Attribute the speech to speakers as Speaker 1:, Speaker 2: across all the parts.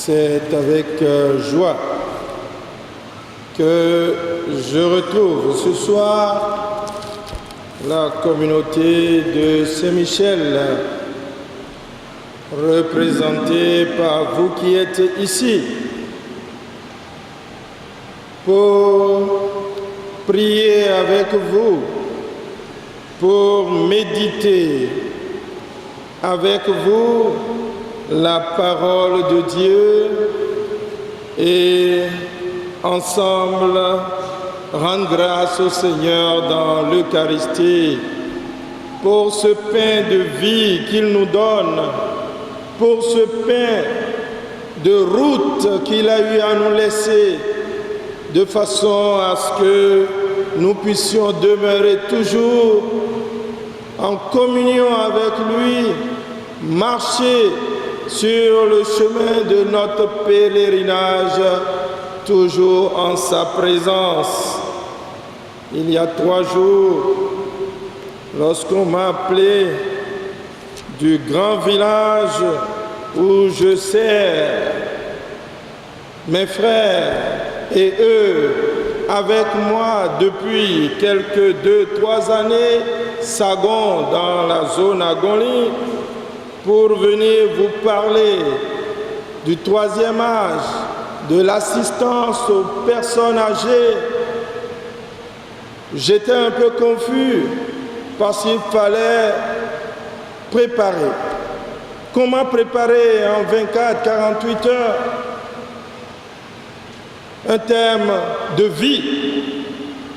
Speaker 1: C'est avec joie que je retrouve ce soir la communauté de Saint-Michel, représentée par vous qui êtes ici, pour prier avec vous, pour méditer avec vous la parole de Dieu et ensemble rendre grâce au Seigneur dans l'Eucharistie pour ce pain de vie qu'il nous donne, pour ce pain de route qu'il a eu à nous laisser, de façon à ce que nous puissions demeurer toujours en communion avec lui, marcher sur le chemin de notre pèlerinage, toujours en sa présence. Il y a 3 jours, lorsqu'on m'a appelé du grand village où je sers, mes frères et eux, avec moi depuis quelques 2-3 années, Sagon dans la zone Agoli, pour venir vous parler du 3e âge, de l'assistance aux personnes âgées. J'étais un peu confus parce qu'il fallait préparer. Comment préparer en 24-48 heures un thème de vie,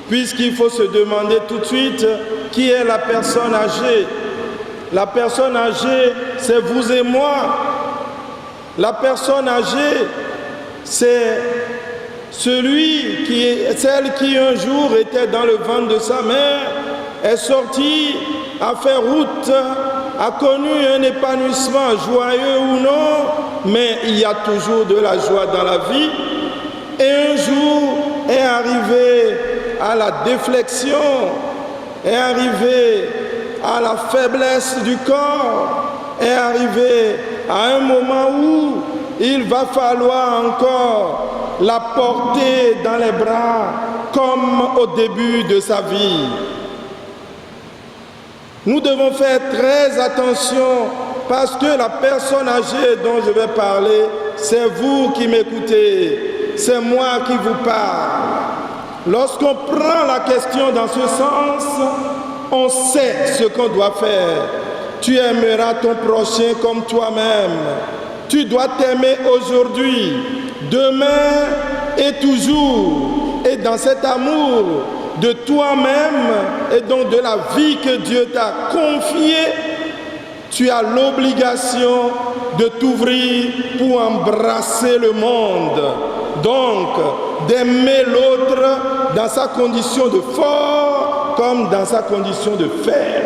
Speaker 1: puisqu'il faut se demander tout de suite qui est la personne âgée. La personne âgée, c'est vous et moi. La personne âgée, c'est celle qui un jour était dans le ventre de sa mère, est sortie, a fait route, a connu un épanouissement joyeux ou non, mais il y a toujours de la joie dans la vie. Et un jour est arrivé à la déflexion, est arrivé à la faiblesse du corps, est arrivé à un moment où il va falloir encore la porter dans les bras comme au début de sa vie. Nous devons faire très attention parce que la personne âgée dont je vais parler, c'est vous qui m'écoutez, c'est moi qui vous parle. Lorsqu'on prend la question dans ce sens, on sait ce qu'on doit faire. Tu aimeras ton prochain comme toi-même. Tu dois t'aimer aujourd'hui, demain et toujours. Et dans cet amour de toi-même et donc de la vie que Dieu t'a confiée, tu as l'obligation de t'ouvrir pour embrasser le monde. Donc, d'aimer l'autre dans sa condition de fort comme dans sa condition de faible.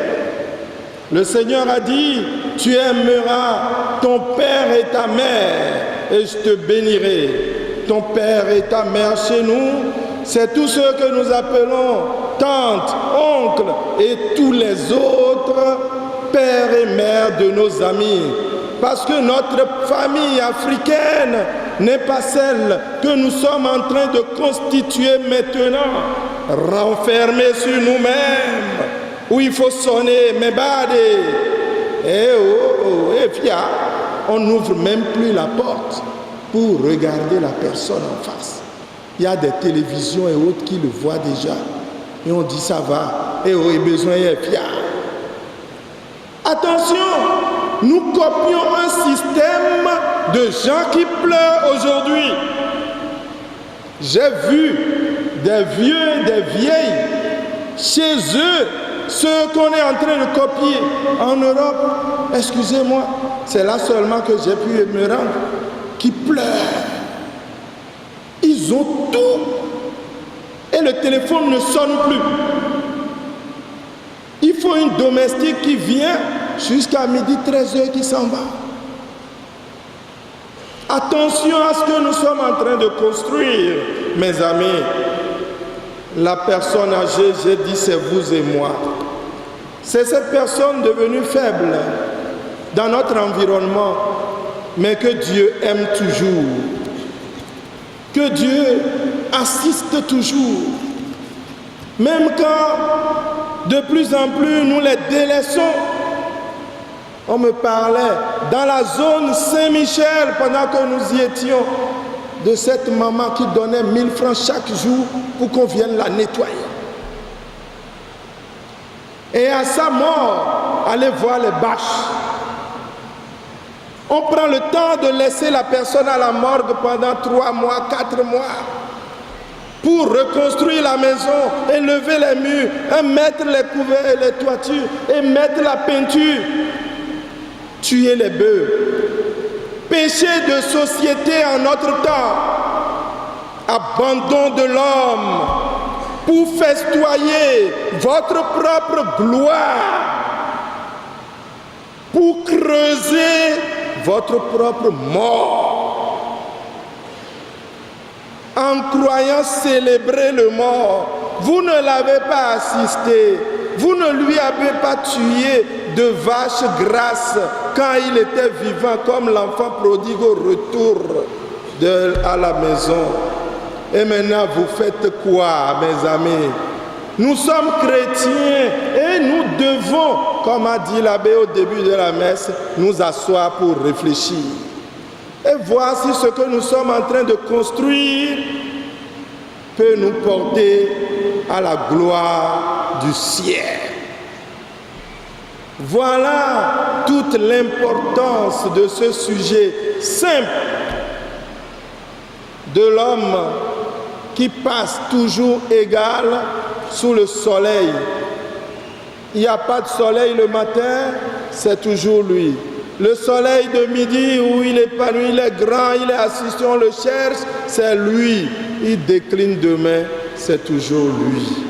Speaker 1: Le Seigneur a dit, tu aimeras ton père et ta mère et je te bénirai. Ton père et ta mère chez nous, c'est tous ceux que nous appelons tantes, oncles et tous les autres pères et mères de nos amis. Parce que notre famille africaine n'est pas celle que nous sommes en train de constituer maintenant, renfermée sur nous-mêmes, où il faut sonner, mais badé, on n'ouvre même plus la porte pour regarder la personne en face. Il y a des télévisions et autres qui le voient déjà, et on dit ça va, et besoin est fier. Attention! Nous copions un système de gens qui pleurent aujourd'hui. J'ai vu des vieux et des vieilles chez eux, ceux qu'on est en train de copier en Europe. Excusez-moi, c'est là seulement que j'ai pu me rendre, qui pleurent. Ils ont tout et le téléphone ne sonne plus. Il faut une domestique qui vient jusqu'à midi 13h qui s'en va. Attention à ce que nous sommes en train de construire, mes amis. La personne âgée, j'ai dit, c'est vous et moi. C'est cette personne devenue faible dans notre environnement mais que Dieu aime toujours, que Dieu assiste toujours, même quand de plus en plus nous les délaissons. On me parlait dans la zone Saint-Michel, pendant que nous y étions, de cette maman qui donnait 1000 francs chaque jour pour qu'on vienne la nettoyer. Et à sa mort, allez voir les bâches. On prend le temps de laisser la personne à la morgue pendant 3 mois, 4 mois, pour reconstruire la maison, et lever les murs, et mettre les couverts et les toitures, et mettre la peinture, tuer les bœufs. Péché de société en notre temps, abandon de l'homme pour festoyer votre propre gloire, pour creuser votre propre mort, en croyant célébrer le mort. Vous ne l'avez pas assisté, vous ne lui avez pas tué de vaches grasses quand il était vivant, comme l'enfant prodigue au retour à la maison. Et maintenant vous faites quoi, mes amis? Nous sommes chrétiens et nous devons, comme a dit l'abbé au début de la messe, nous asseoir pour réfléchir et voir si ce que nous sommes en train de construire peut nous porter à la gloire du ciel. Voilà toute l'importance de ce sujet simple de l'homme qui passe toujours égal sous le soleil. Il n'y a pas de soleil le matin, c'est toujours lui. Le soleil de midi où il est épanoui, il est grand, il est assis, on le cherche, c'est lui. Il décline demain, c'est toujours lui.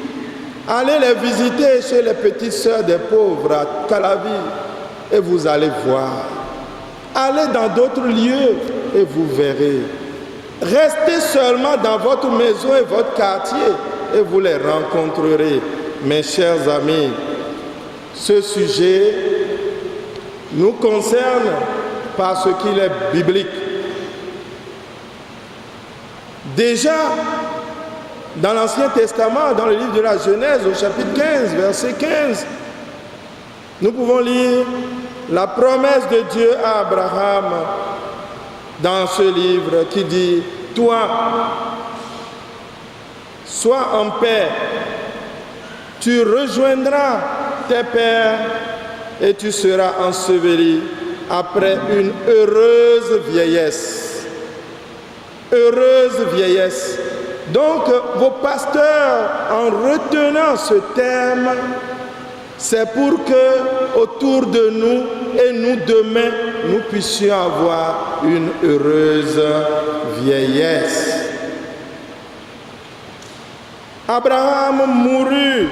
Speaker 1: Allez les visiter chez les petites sœurs des pauvres à Calavi et vous allez voir. Allez dans d'autres lieux et vous verrez. Restez seulement dans votre maison et votre quartier et vous les rencontrerez. Mes chers amis, ce sujet nous concerne parce qu'il est biblique. Déjà, dans l'Ancien Testament, dans le livre de la Genèse, au chapitre 15, verset 15, nous pouvons lire la promesse de Dieu à Abraham dans ce livre qui dit « Toi, sois en paix, tu rejoindras tes pères et tu seras enseveli après une heureuse vieillesse. » Heureuse vieillesse. Donc, vos pasteurs, en retenant ce terme, c'est pour que autour de nous et nous demain, nous puissions avoir une heureuse vieillesse. Abraham mourut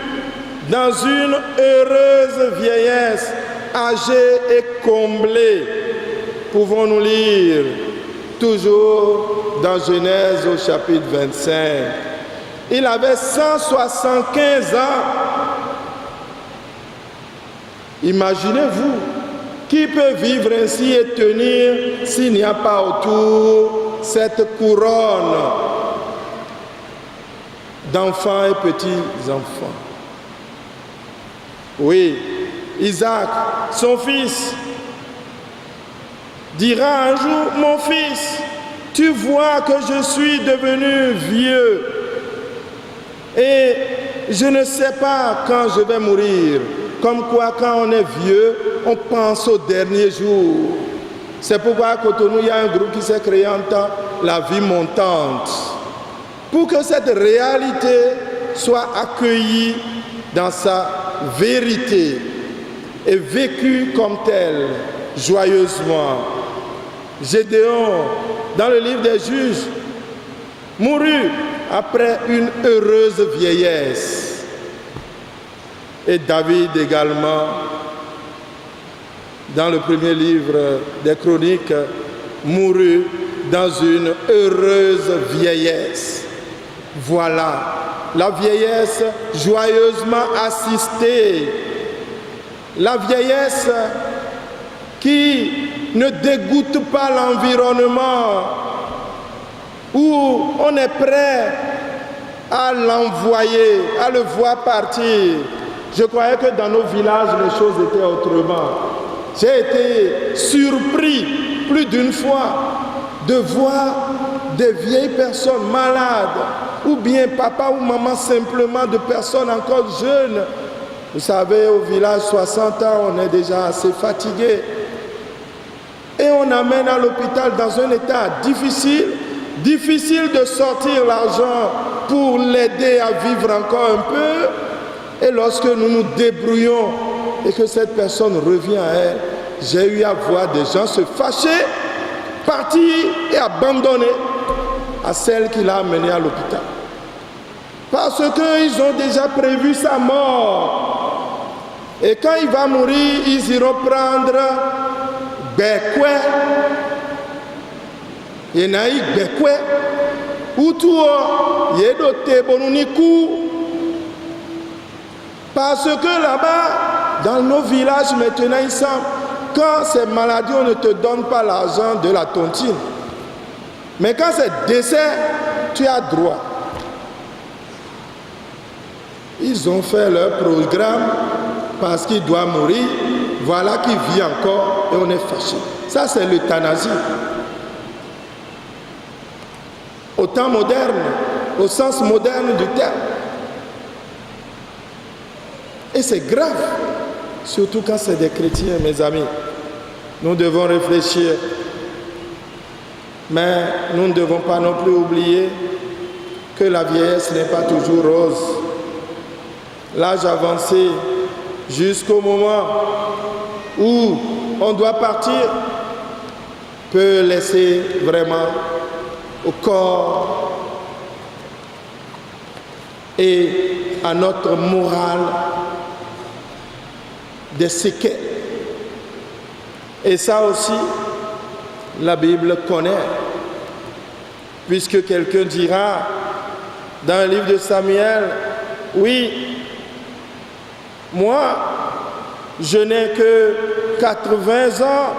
Speaker 1: dans une heureuse vieillesse, âgé et comblé. Pouvons-nous lire toujours dans Genèse au chapitre 25. Il avait 175 ans. Imaginez-vous, qui peut vivre ainsi et tenir s'il n'y a pas autour cette couronne d'enfants et petits-enfants? Oui, Isaac, son fils, dira un jour, mon fils, tu vois que je suis devenu vieux et je ne sais pas quand je vais mourir. Comme quoi, quand on est vieux, on pense au dernier jour. C'est pourquoi à Cotonou, il y a un groupe qui s'est créé en temps la vie montante. Pour que cette réalité soit accueillie dans sa vérité et vécue comme telle, joyeusement. Gédéon, dans le livre des Juges, mourut après une heureuse vieillesse. Et David également, dans le premier livre des Chroniques, mourut dans une heureuse vieillesse. Voilà, la vieillesse joyeusement assistée. La vieillesse qui ne dégoûte pas l'environnement, où on est prêt à l'envoyer, à le voir partir. Je croyais que dans nos villages, les choses étaient autrement. J'ai été surpris plus d'une fois de voir des vieilles personnes malades, ou bien papa ou maman simplement de personnes encore jeunes. Vous savez, au village, 60 ans, on est déjà assez fatigué. Et on amène à l'hôpital dans un état difficile, difficile de sortir l'argent pour l'aider à vivre encore un peu. Et lorsque nous nous débrouillons et que cette personne revient à elle, j'ai eu à voir des gens se fâcher, partir et abandonner à celle qui l'a amenée à l'hôpital. Parce qu'ils ont déjà prévu sa mort. Et quand il va mourir, ils iront prendre Bekwe. Yenaï Bekwe. Ou tout, Yedote Bonunikou. Parce que là-bas, dans nos villages maintenant, il semble, quand c'est maladie, on ne te donne pas l'argent de la tontine. Mais quand c'est décès, tu as droit. Ils ont fait leur programme parce qu'il doit mourir. Voilà qu'il vit encore et on est fâché. Ça, c'est l'euthanasie. Au temps moderne, au sens moderne du terme. Et c'est grave, surtout quand c'est des chrétiens, mes amis. Nous devons réfléchir. Mais nous ne devons pas non plus oublier que la vieillesse n'est pas toujours rose. L'âge avancé, jusqu'au moment où on doit partir, peut laisser vraiment au corps et à notre morale des séquelles. Et ça aussi, la Bible connaît, puisque quelqu'un dira dans le livre de Samuel, oui, moi, je n'ai que 80 ans,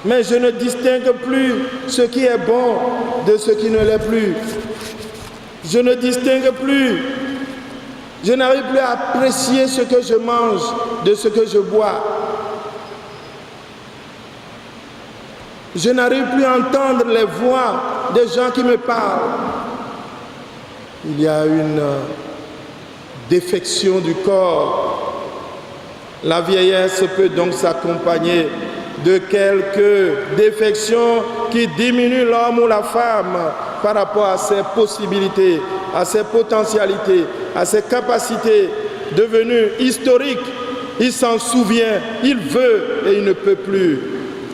Speaker 1: mais je ne distingue plus ce qui est bon de ce qui ne l'est plus. Je ne distingue plus. Je n'arrive plus à apprécier ce que je mange de ce que je bois. Je n'arrive plus à entendre les voix des gens qui me parlent. Il y a une défection du corps. La vieillesse peut donc s'accompagner de quelques défections qui diminuent l'homme ou la femme par rapport à ses possibilités, à ses potentialités, à ses capacités devenues historiques. Il s'en souvient, il veut et il ne peut plus.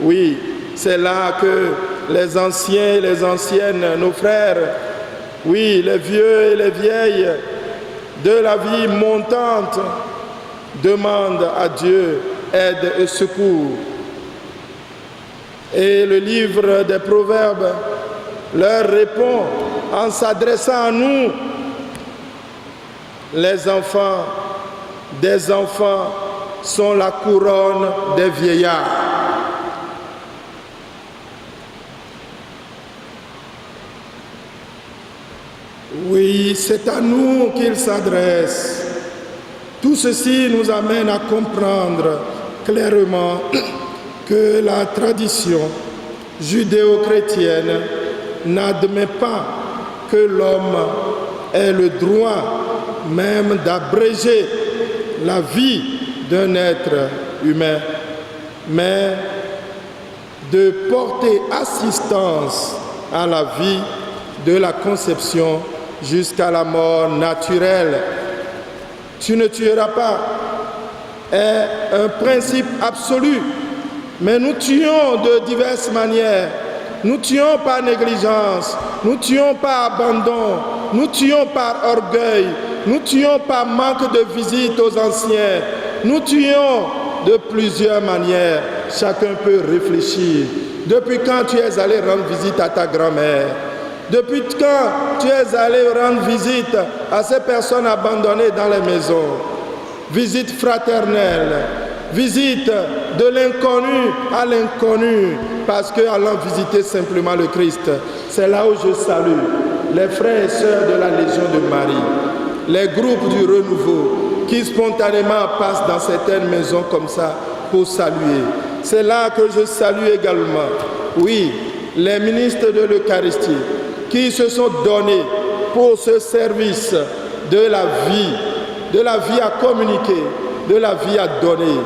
Speaker 1: Oui, c'est là que les anciens et les anciennes, nos frères, oui, les vieux et les vieilles de la vie montante, demandent à Dieu aide et secours. Et le livre des Proverbes leur répond en s'adressant à nous, les enfants des enfants sont la couronne des vieillards. Oui, c'est à nous qu'il s'adresse. Tout ceci nous amène à comprendre clairement que la tradition judéo-chrétienne n'admet pas que l'homme ait le droit même d'abréger la vie d'un être humain, mais de porter assistance à la vie de la conception jusqu'à la mort naturelle. Tu ne tueras pas est un principe absolu, mais nous tuons de diverses manières. Nous tuons par négligence, nous tuons par abandon, nous tuons par orgueil, nous tuons par manque de visite aux anciens, nous tuons de plusieurs manières. Chacun peut réfléchir. Depuis quand tu es allé rendre visite à ta grand-mère? Depuis quand tu es allé rendre visite à ces personnes abandonnées dans les maisons? Visite fraternelle. visite de l'inconnu à l'inconnu, parce qu'allant visiter simplement le Christ, c'est là où je salue les frères et sœurs de la Légion de Marie, les groupes du renouveau qui spontanément passent dans certaines maisons comme ça pour saluer. C'est là que je salue également, oui, les ministres de l'Eucharistie qui se sont donnés pour ce service de la vie à communiquer, de la vie à donner.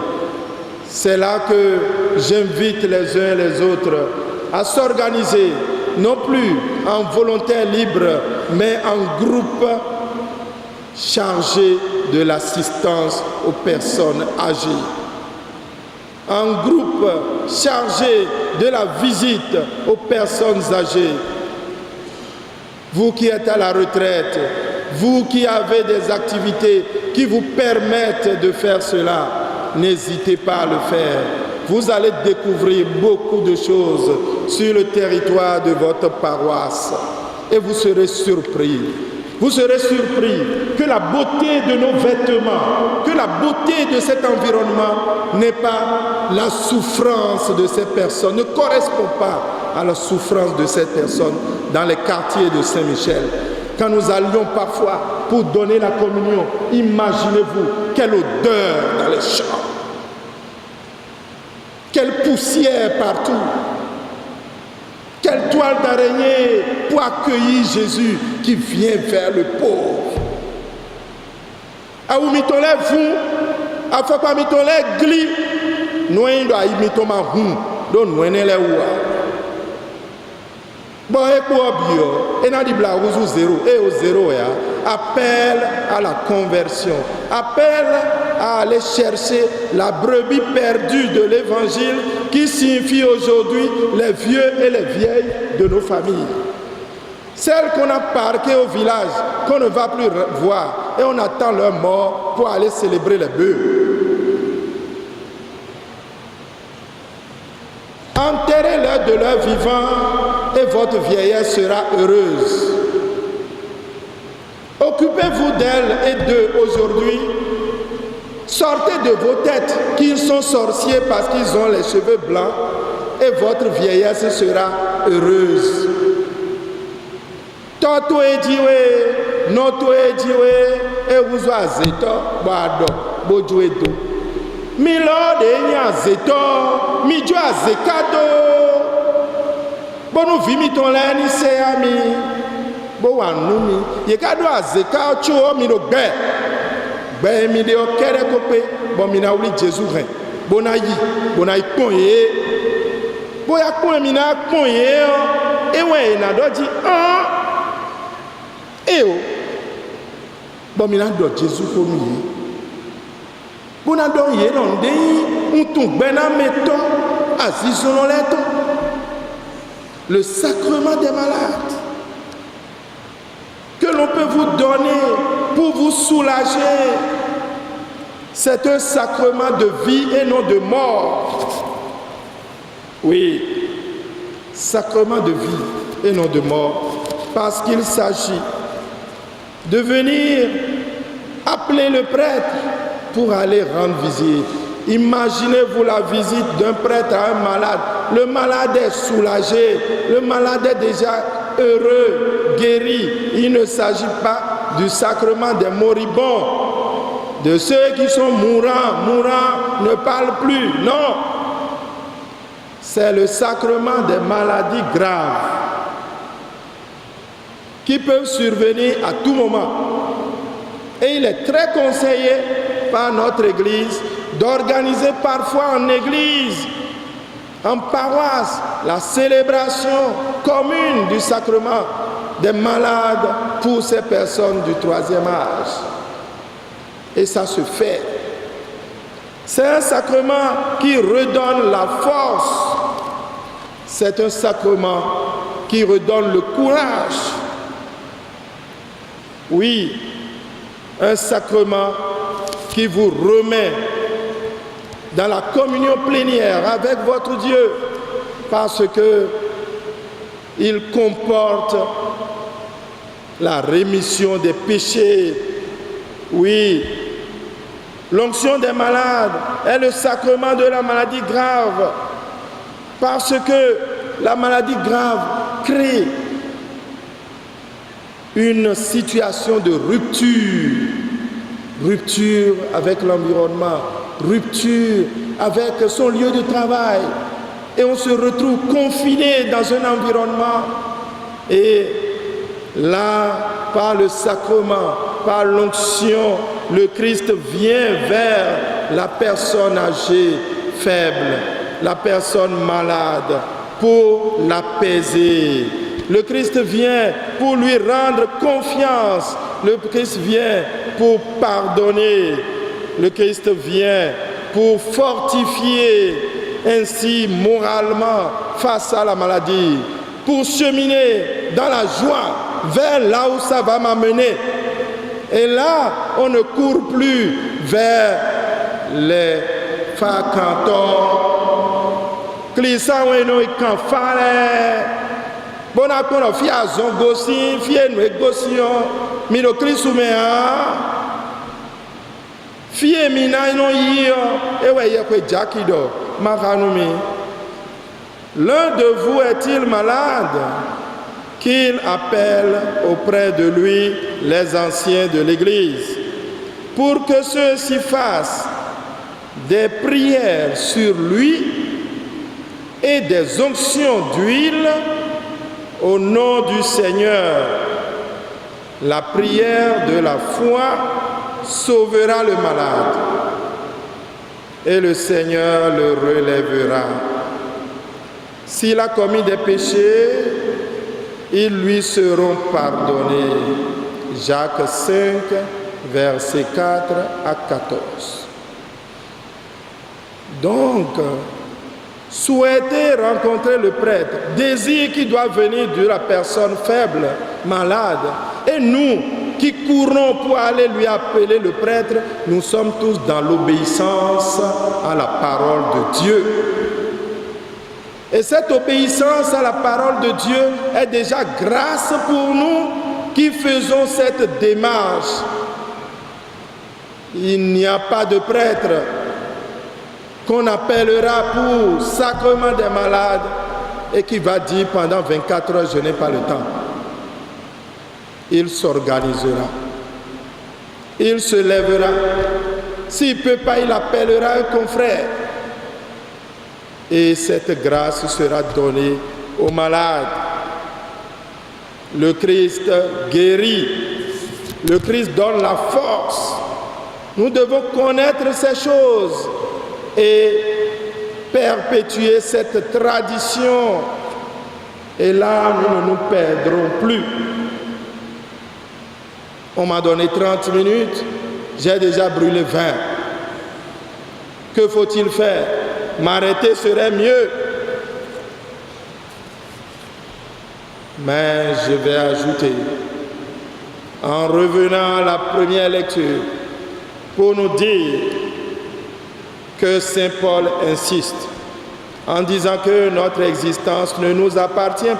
Speaker 1: C'est là que j'invite les uns et les autres à s'organiser, non plus en volontaire libre, mais en groupe chargé de l'assistance aux personnes âgées. En groupe chargé de la visite aux personnes âgées. Vous qui êtes à la retraite, vous qui avez des activités qui vous permettent de faire cela, n'hésitez pas à le faire. Vous allez découvrir beaucoup de choses sur le territoire de votre paroisse et vous serez surpris. Vous serez surpris que la beauté de nos vêtements, que la beauté de cet environnement n'est pas la souffrance de ces personnes, ne correspond pas à la souffrance de ces personnes dans les quartiers de Saint-Michel. Quand nous allions parfois pour donner la communion, imaginez-vous quelle odeur dans les champs, quelle poussière partout, quelle toile d'araignée pour accueillir Jésus qui vient vers le pauvre. A où mitons les fous, a fait pas mitons les glis, nous y mitons ma hum, donc nous les oua. Bon, et pour bio, et n'a dit bla ou zéro, et au zéro, appelle à la conversion, appelle à aller chercher la brebis perdue de l'évangile qui signifie aujourd'hui les vieux et les vieilles de nos familles. Celles qu'on a parquées au village, qu'on ne va plus voir, et on attend leur mort pour aller célébrer les bœufs. Enterrez-leur de leur vivant et votre vieillesse sera heureuse. Occupez-vous d'elles et d'eux aujourd'hui. Sortez de vos têtes qu'ils sont sorciers parce qu'ils ont les cheveux blancs et votre vieillesse sera heureuse. Toto ediwe, noto ediwe, et vous azéto, bado, bojuedo. Milord enya zeto, mijo azekado. Bonu vimi ton leni seyami. Bo wanumi, yekado azeka cho mi do gbe. Gbe mi de okere kope, bon mi na wuli Jésus ren. Bona yi pon ye. Bo ya pon mi na pon ye o. E wen na do di an. E o. Bon mi na do Jésus ko mi ye. Bona do ye non de untu gbe na meton azizono leto. Le sacrement des malades que l'on peut vous donner pour vous soulager, c'est un sacrement de vie et non de mort. Oui, sacrement de vie et non de mort, parce qu'il s'agit de venir appeler le prêtre pour aller rendre visite. Imaginez-vous la visite d'un prêtre à un malade. Le malade est soulagé, le malade est déjà heureux, guéri. Il ne s'agit pas du sacrement des moribonds, de ceux qui sont mourants, ne parlent plus. Non, c'est le sacrement des maladies graves qui peuvent survenir à tout moment. Et il est très conseillé par notre Église d'organiser parfois en église, en paroisse, la célébration commune du sacrement des malades pour ces personnes du troisième âge. Et ça se fait. C'est un sacrement qui redonne la force. C'est un sacrement qui redonne le courage. Oui, un sacrement qui vous remet dans la communion plénière avec votre Dieu, parce que il comporte la rémission des péchés. Oui, L'onction des malades est le sacrement de la maladie grave, parce que la maladie grave crée une situation de rupture avec l'environnement, rupture avec son lieu de travail, et on se retrouve confiné dans un environnement. Et là, par le sacrement, par l'onction, le Christ vient vers la personne âgée, faible, la personne malade, pour l'apaiser. Le Christ vient pour lui rendre confiance. Le Christ vient pour pardonner. Le Christ vient pour fortifier ainsi moralement face à la maladie, pour cheminer dans la joie vers là où ça va m'amener. Et là, on ne court plus vers les facantons. Clissant et quand fallait. Bon, on a fait à Zongosi, fait négociation, mais le Christ Fie mina ino yio, ewe yekwe jakido, maranumi. L'un de vous est-il malade? Qu'il appelle auprès de lui les anciens de l'Église, pour que ceux-ci fassent des prières sur lui et des onctions d'huile au nom du Seigneur. La prière de la foi sauvera le malade et le Seigneur le relèvera. S'il a commis des péchés, ils lui seront pardonnés. Jacques 5, versets 4 à 14. Donc, souhaiter rencontrer le prêtre, désir qui doit venir de la personne faible, malade, et nous qui courons pour aller lui appeler le prêtre, nous sommes tous dans l'obéissance à la parole de Dieu. Et cette obéissance à la parole de Dieu est déjà grâce pour nous qui faisons cette démarche. Il n'y a pas de prêtre qu'on appellera pour sacrement des malades et qui va dire pendant 24 heures, je n'ai pas le temps. Il s'organisera. Il se lèvera. S'il ne peut pas, il appellera un confrère. Et cette grâce sera donnée aux malades. Le Christ guérit. Le Christ donne la force. Nous devons connaître ces choses et perpétuer cette tradition. Et là, nous ne nous perdrons plus. On m'a donné 30 minutes, j'ai déjà brûlé 20. Que faut-il faire? M'arrêter serait mieux. Mais je vais ajouter, en revenant à la première lecture, pour nous dire que Saint Paul insiste en disant que notre existence ne nous appartient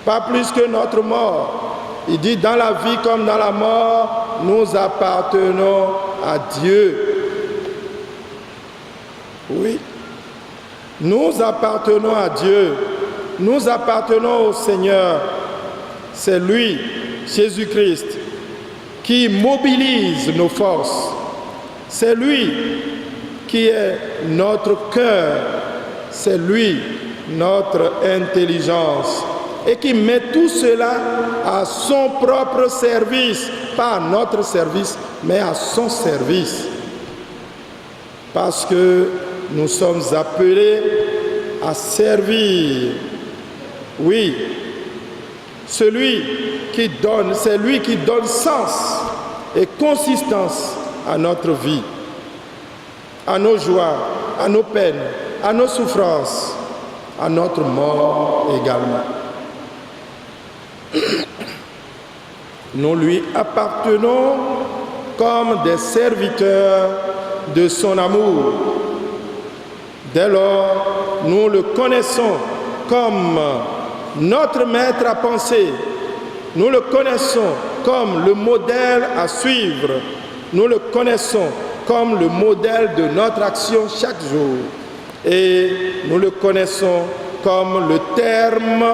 Speaker 1: pas plus que notre mort. Il dit, dans la vie comme dans la mort, nous appartenons à Dieu. Oui, nous appartenons à Dieu. Nous appartenons au Seigneur. C'est lui, Jésus-Christ, qui mobilise nos forces. C'est lui qui est notre cœur. C'est lui, notre intelligence. Et qui met tout cela à son propre service, pas à notre service, mais à son service. Parce que nous sommes appelés à servir. Oui, celui qui donne, c'est lui qui donne sens et consistance à notre vie, à nos joies, à nos peines, à nos souffrances, à notre mort également. Nous lui appartenons comme des serviteurs de son amour. Dès lors, nous le connaissons comme notre maître à penser. Nous le connaissons comme le modèle à suivre. Nous le connaissons comme le modèle de notre action chaque jour. Et nous le connaissons comme le terme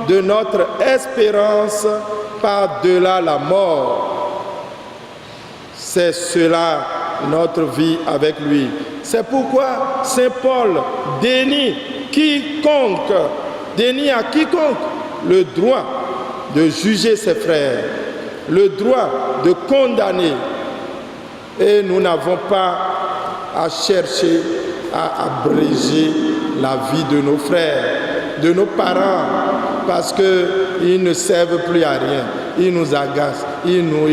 Speaker 1: de notre espérance par-delà la mort. C'est cela notre vie avec lui. C'est pourquoi Saint Paul dénie à quiconque le droit de juger ses frères, le droit de condamner. Et nous n'avons pas à chercher à abréger la vie de nos frères, de nos parents, parce qu'ils ne servent plus à rien. Ils nous agacent, ils nous.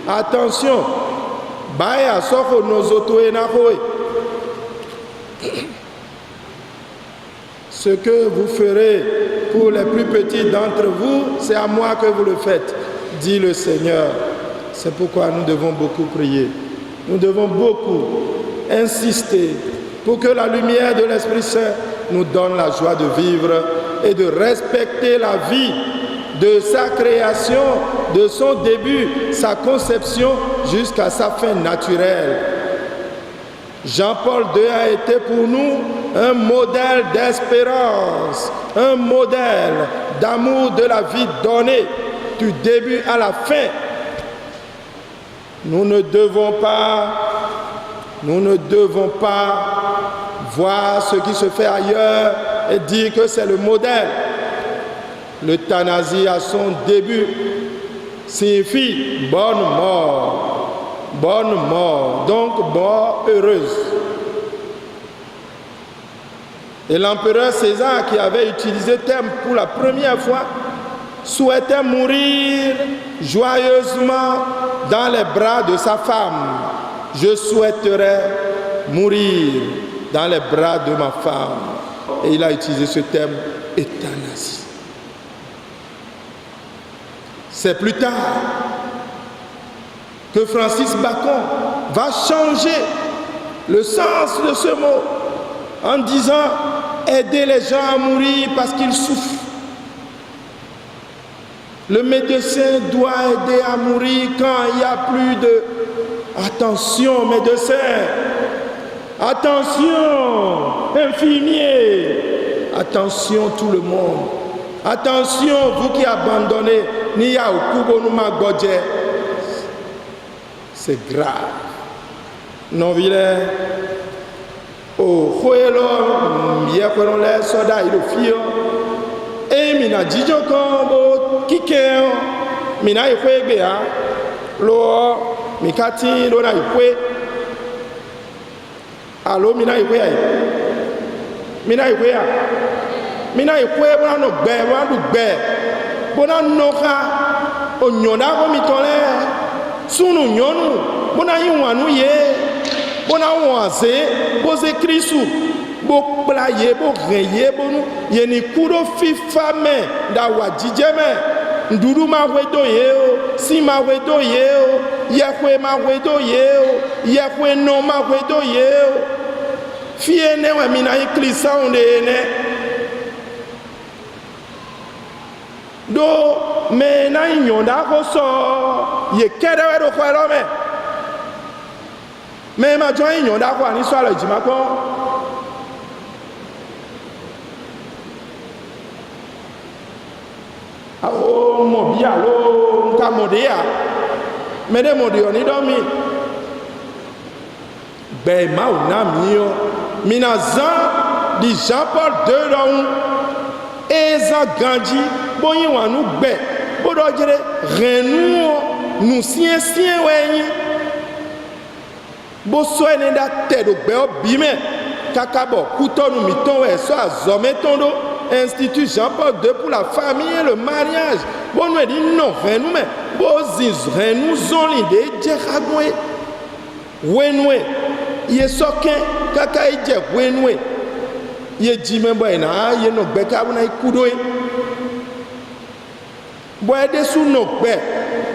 Speaker 1: Attention, baya soko nozoto enakoe. Ce que vous ferez pour les plus petits d'entre vous, c'est à moi que vous le faites, dit le Seigneur. C'est pourquoi nous devons beaucoup prier. Nous devons beaucoup insister pour que la lumière de l'Esprit Saint nous donne la joie de vivre et de respecter la vie de sa création, de son début, sa conception jusqu'à sa fin naturelle. Jean-Paul II a été pour nous un modèle d'espérance, un modèle d'amour de la vie donnée du début à la fin. Nous ne devons pas voir ce qui se fait ailleurs et dire que c'est le modèle. L'euthanasie à son début signifie bonne mort, donc mort heureuse. Et l'empereur César, qui avait utilisé le terme pour la première fois, souhaitait mourir joyeusement dans les bras de sa femme. Je souhaiterais mourir dans les bras de ma femme. Et il a utilisé ce terme euthanasie. C'est plus tard que Francis Bacon va changer le sens de ce mot en disant aider les gens à mourir parce qu'ils souffrent. Le médecin doit aider à mourir quand il n'y a plus de... Attention médecin, attention infirmier, attention tout le monde, attention vous qui abandonnez, c'est grave. Non vilain, oh, khoelo, miakwelo le soda ilo fio, et mina dijo kombo kikeo, mina ikwebe ha, lo mikati lo na ikwe, alo mina ikwe ya, mina ikwe ya, mina ikwe bona no gbe, bona du gbe, bona noka, onyona ko mitole, sunu nyonu, bona yiwanu ye, bona wanze, boze krisu, bo playe, bo reye, bonu, yeni kuro fifa me, da wajijeme, nduru ma wedo yeo, si ma wedo yeo, yekwe ma wedo yeo, yekwe no ma wedo yeo, fie ne we mina iklisa onde ene, do me na inyonda koso, ye kere we do kwa lome, me ma join inyonda kwa ni swala jimako, awo mobi alo nka modea mede modi oni do mi be ma o na mi o mina zan di Jean-Paul II don eza ganji boyin wanu gbe bodo jere renu nu sien weyin bo so ene da te do gbe obi me kakabo kutonu mi ton we so azome tondo Institut Jean-Paul II pour la famille et le mariage. Bon, nous dit non, nous mais bon, nous zoli de djehagwe. Wenwe, ye sokin kaka ije wenwe. Ye jime boy na ye no beka na ikudoe. Boy de sou no be.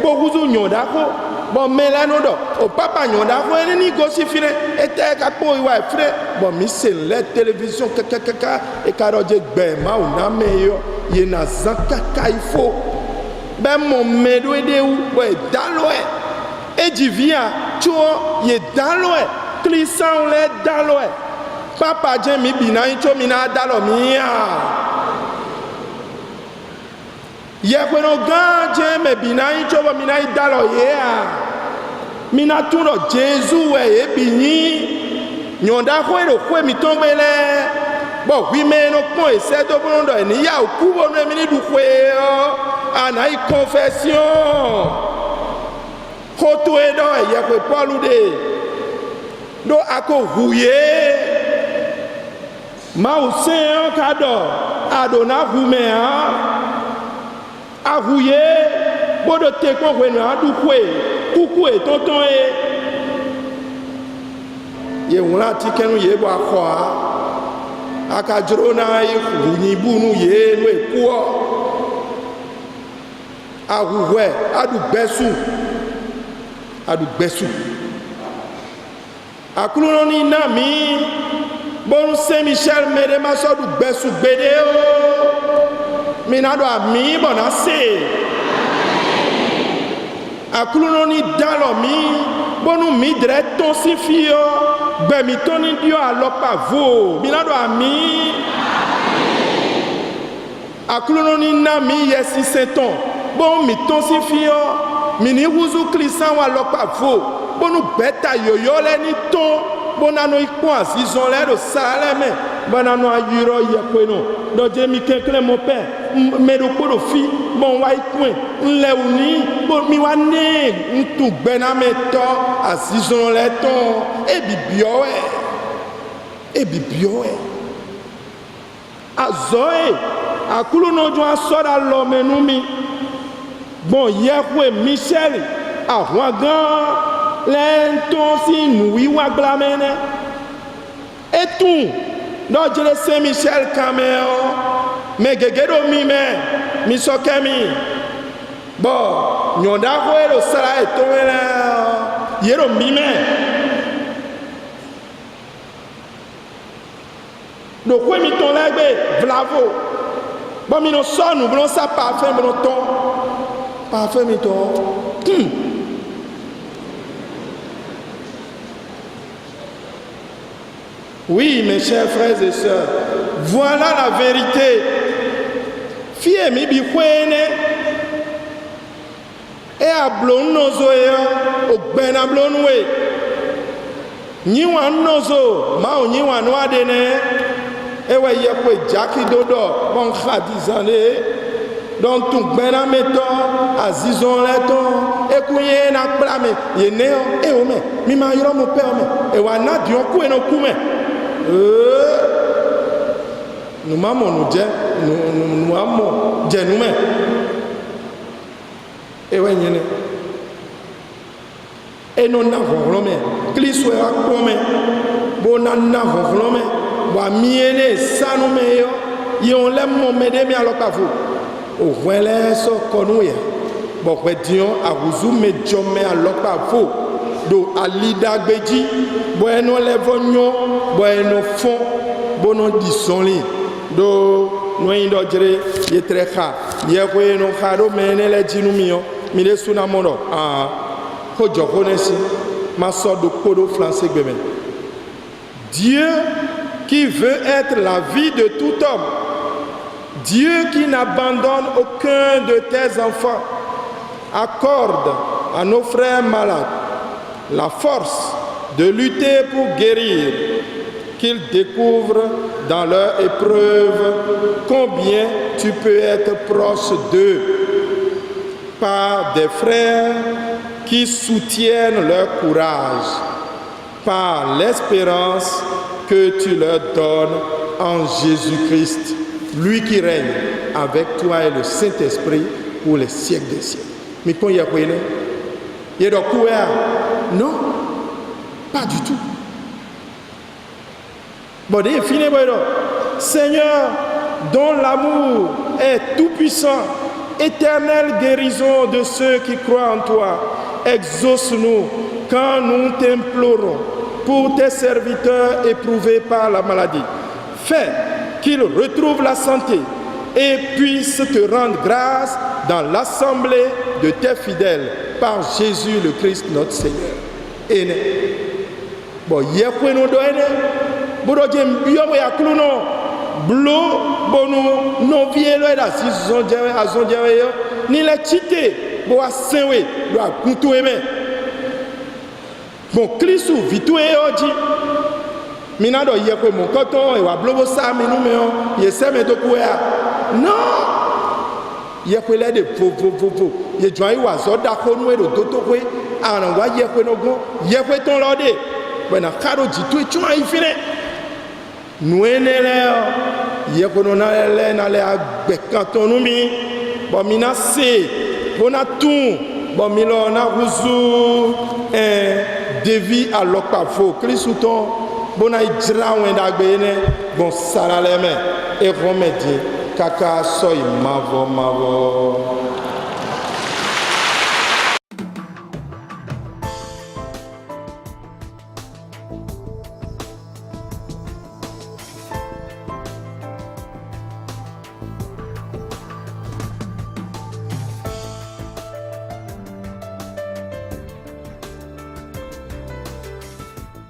Speaker 1: Bo guzu nyonda ko. Bon melano do. O papa nyonda ko ene ni gosi fine ete ka po iwa frère. Bon mi se la télévision kaka e karoje gbe ma o na meyo ye na zan kaka ifo. Ben mon medo ede ou boy dalo e. E divia tso ye dalɔe klisanw le dalɔe papa dze mi bina yi tso mi na dalɔ mia yekpeno gã dze me bina yi tso mi na yi dalɔ yea mi na tún ɖɔ Jésus wɛ ye bi nyi nyɔnda xoe ɖo xoe mi tɔn gbe lɛ bɔn hui me no kpɔn ese do bolo ɖɔ eni ya o ku bo no emi ni ɖu xoe yɔ ana yi confession xotoe ɖɔ eyekpe Pɔlu de ɖo ako hu ye mawu se yɔ ka ɖɔ aɖo na hu me hã ahu ye kpoɖo te kpɔn hoe no aɖu xoe kuku etɔtɔn ye ŋlɔ atike nu ye bɔ axɔa akadzro na ye ʋunyibu nu ye nu ekua ahuhɔe aɖu gbɛsu aklunɔni na mi bɔnu Saint Michel me ɖe ma sɔ ɖu gbɛsu gbeɖe o mi na ɖɔ ami bɔna se aklunɔni dalɔ mi bɔnu mi dre tɔn si fi yɔ gbɛmitɔni diɔ alɔkpa vo mi na ɖɔ ami aklunɔni na mi yɛ sisetɔn bɔnu mi tɔn si fi yɔ mi ni wuzu klisan wa alɔkpa vo bɔnu gbɛta yɔyɔ lɛ ni tɔn bɔnanɔ ikpɔn azizɔn lɛ ɖo sa lɛ mɛ bɔnanɔ ayirɔ yɛkoe nɔ dɔdze mi kekle mɔ pɛ meɖo kpo ɖo fi bɔn wa ikpɔe nlɛ wuni bɔn mi wa ne ŋutu gbɛnametɔ azizɔn lɛ tɔn ebibiɔwɛ azɔe akulunɔdzo asɔ ɖe alɔme nu mi bɔn yɛkoe Michel ahɔn gã lɛ ŋutɔ si nuwi wa gbla mɛ nɛ etun dɔdze le Saint Michel kame o me gege ɖo mi me mi sɔ kɛ mi bɔn nyɔnda xoe ɖo sara etɔwɛ lɛ ye ɖo mi me ɖo xoe mi tɔn lɛ gbe vlavo bɔn mi no sɔ nu blo sa parfum blo tɔn parfum mi tɔn Oui, mes chers frères et sœurs, voilà la vérité. Fie mi bi kwene e ablon nozo ya ogbena blonwe. Nyiwa nozo ma o nyiwa no adene e we ye ko jaki dodo bon khadizane donc tu gbena meto azizon leto e kunye na plame ye ne e o me mi ma yoro mo pe o me e wa na dion ku e no ku me nous maman nous dit nous amons dit nous mais et ouais n'y et non n'avons l'homme qu'il soit comme bon n'avons l'homme wa miene ça nous meilleur y on l'aime mon m'aider mais alors pas vous au voilà so konouya bon quoi dion à vous me jomé alors pas vous do alida gbeji bueno levonyo bueno fon bono disonli do noyi do jere yetre kha ye ko no khado mene le jinu miyo mi le suna mono ko jokonesi ma so do kodo français gbeme Dieu qui veut être la vie de tout homme, Dieu qui n'abandonne aucun de tes enfants, accorde à nos frères malades la force de lutter pour guérir, qu'ils découvrent dans leur épreuve combien tu peux être proche d'eux par des frères qui soutiennent leur courage, par l'espérance que tu leur donnes en Jésus-Christ, lui qui règne avec toi et le Saint-Esprit pour les siècles des siècles. Mais quand il y a quoi, non, pas du tout. Bon, Seigneur, dont l'amour est tout-puissant, éternelle guérison de ceux qui croient en toi, exauce-nous quand nous t'implorons pour tes serviteurs éprouvés par la maladie. Fais qu'ils retrouvent la santé et puissent te rendre grâce dans l'assemblée de tes fidèles par Jésus le Christ notre Seigneur. ene bon yekwe no do ene bodo je mbio bo yaklu no blo bonu no vielo da si zonjewe azonjewe yo ni le chite bo asenwe do akuntu eme bon Kristu vitu e oji mina do yekwe mon koton e wa blobo sa minu me o ye se me to ku ya non yekwe le de vo ye join wa zo da ko nu e do to ko aran wa yekwe no go yekwe ton lo de bena karo jitu e chuma ifine nuene le yekwe no na le agbe kanton nu mi bo mina se bona tun bo mi lo na huzu devi alokpa fo Kristu ton bona ijra wen dagbe ne bon sara le me e remedi kaka so imavo